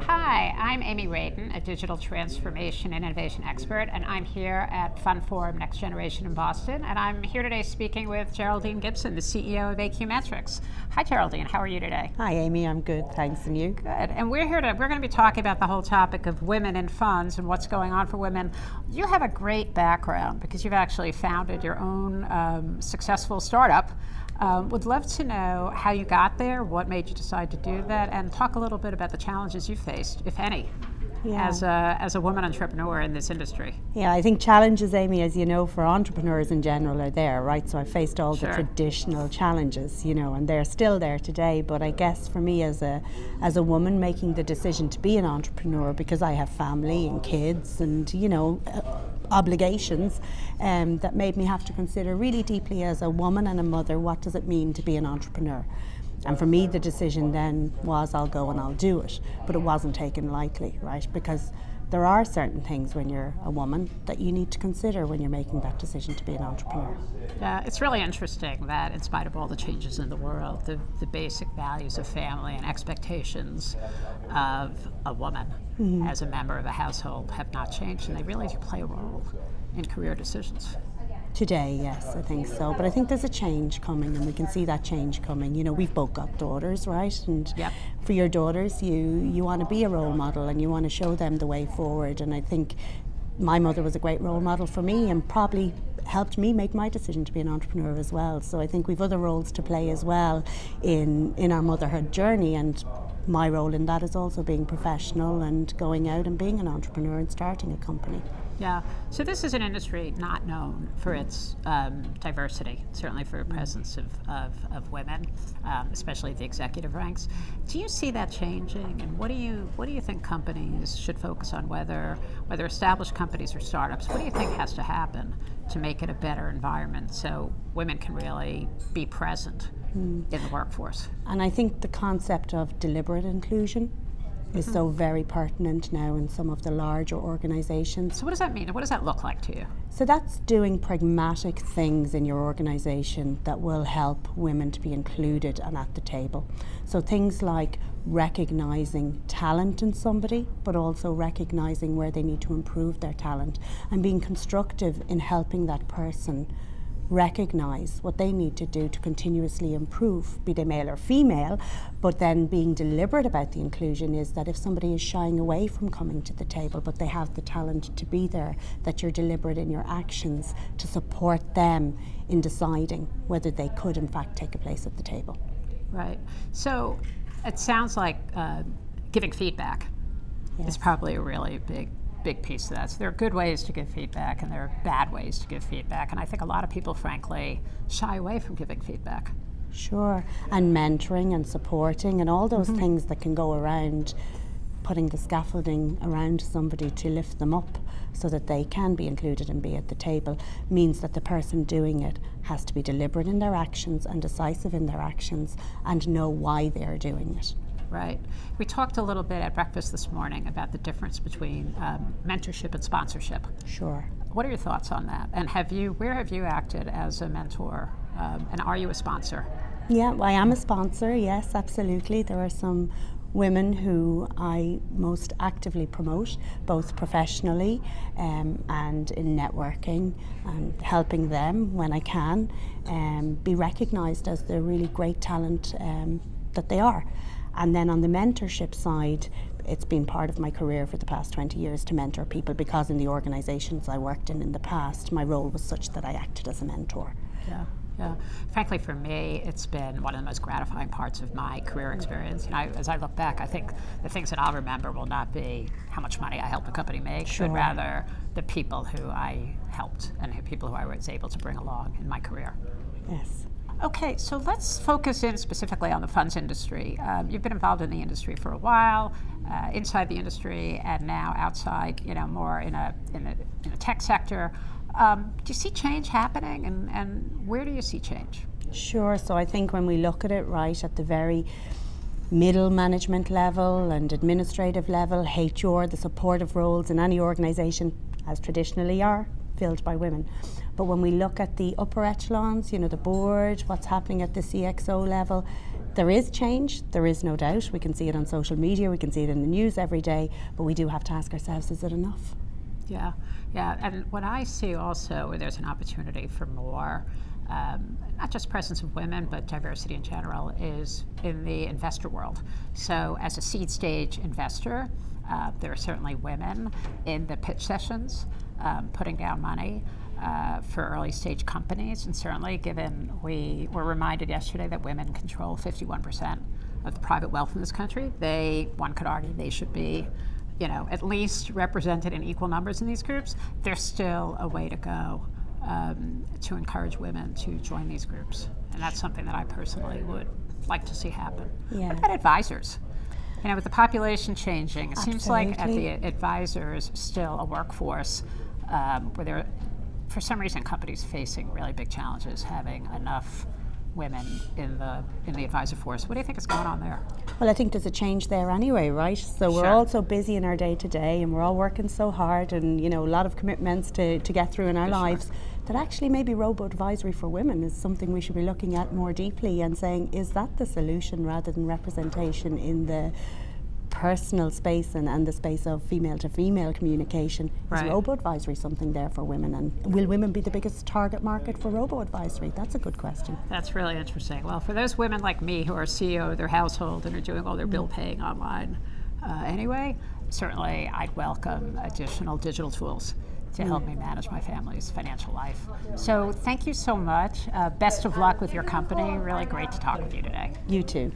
Hi, I'm Amy Radin, a digital transformation and innovation expert, and I'm here at FundForum NextGen in Boston, and I'm here today speaking with Geraldine Gibson, the CEO of AQmetrics. Hi, Geraldine. How are you today? Hi, Amy. I'm good, thanks. And you? Good. And we're going to be talking about the whole topic of women in funds and what's going on for women. You have a great background because you've actually founded your own successful startup. Would love to know how you got there, what made you decide to do that, and talk a little bit about the challenges you faced, if any, as a woman entrepreneur in this industry. Yeah, I think challenges, Amy, as you know, for entrepreneurs in general are there, right? So I faced all the traditional challenges, and they're still there today. But I guess for me as a woman making the decision to be an entrepreneur, because I have family and kids and, obligations that made me have to consider really deeply as a woman and a mother, what does it mean to be an entrepreneur? And for me, the decision then was I'll go and I'll do it. But it wasn't taken lightly, right? Because there are certain things when you're a woman that you need to consider when you're making that decision to be an entrepreneur. Yeah, it's really interesting that in spite of all the changes in the world, the basic values of family and expectations of a woman as a member of a household have not changed, and they really do play a role in career decisions. Today, yes, I think so. But I think there's a change coming, and we can see that change coming. We've both got daughters, right? And for your daughters, you want to be a role model and you want to show them the way forward. And I think my mother was a great role model for me and probably helped me make my decision to be an entrepreneur as well. So I think we've other roles to play as well in our motherhood journey, and my role in that is also being professional and going out and being an entrepreneur and starting a company. Yeah, so this is an industry not known for its diversity, certainly for the presence of women, especially the executive ranks. Do you see that changing, and what do you think companies should focus on, whether established companies or startups? What do you think has to happen to make it a better environment so women can really be present in the workforce? And I think the concept of deliberate inclusion is so very pertinent now in some of the larger organizations. So what does that mean? What does that look like to you? So that's doing pragmatic things in your organization that will help women to be included and at the table. So things like recognizing talent in somebody, but also recognizing where they need to improve their talent and being constructive in helping that person recognize what they need to do to continuously improve, be they male or female. But then being deliberate about the inclusion is that if somebody is shying away from coming to the table but they have the talent to be there, that you're deliberate in your actions to support them in deciding whether they could in fact take a place at the table. Right. So it sounds like giving feedback is probably a really big piece of that. So there are good ways to give feedback and there are bad ways to give feedback, and I think a lot of people frankly shy away from giving feedback. Sure, and mentoring and supporting and all those things that can go around putting the scaffolding around somebody to lift them up so that they can be included and be at the table means that the person doing it has to be deliberate in their actions and decisive in their actions and know why they're doing it. Right. We talked a little bit at breakfast this morning about the difference between mentorship and sponsorship. Sure. What are your thoughts on that? And where have you acted as a mentor? And are you a sponsor? Yeah, I am a sponsor, yes, absolutely. There are some women who I most actively promote, both professionally and in networking, and helping them when I can be recognised as the really great talent that they are. And then on the mentorship side, it's been part of my career for the past 20 years to mentor people, because in the organisations I worked in the past, my role was such that I acted as a mentor. Yeah. Frankly, for me, it's been one of the most gratifying parts of my career experience. As I look back, I think the things that I'll remember will not be how much money I helped a company make, but rather the people who I helped and the people who I was able to bring along in my career. Yes. Okay, so let's focus in specifically on the funds industry. You've been involved in the industry for a while, inside the industry, and now outside, more in a tech sector. Do you see change happening, and where do you see change? Sure. So I think when we look at it right at the very middle management level and administrative level, HR, the supportive roles in any organisation, as traditionally are, filled by women. But when we look at the upper echelons, the board, what's happening at the CXO level, there is change, there is no doubt. We can see it on social media, we can see it in the news every day, but we do have to ask ourselves, is it enough? Yeah, yeah. And what I see also, where there's an opportunity for more, not just presence of women, but diversity in general, is in the investor world. So as a seed stage investor, there are certainly women in the pitch sessions putting down money for early stage companies. And certainly given we were reminded yesterday that women control 51% of the private wealth in this country, one could argue they should be at least represented in equal numbers in these groups. There's still a way to go to encourage women to join these groups. And that's something that I personally would like to see happen. Yeah. What about advisors? With the population changing, it seems like at the advisors still a workforce where there, for some reason, companies facing really big challenges having enough women in the advisor force. What do you think is going on there? Well, I think there's a change there anyway, right? So we're all so busy in our day to day, and we're all working so hard, and a lot of commitments to get through in our lives, that actually maybe robo-advisory for women is something we should be looking at more deeply and saying, is that the solution rather than representation in the personal space and the space of female to female communication? Is robo-advisory something there for women, and will women be the biggest target market for robo-advisory? That's a good question. That's really interesting. Well, for those women like me who are CEO of their household and are doing all their bill paying online anyway, certainly I'd welcome additional digital tools to help me manage my family's financial life. So thank you so much. Best of luck with your company. Really great to talk with you today. You too.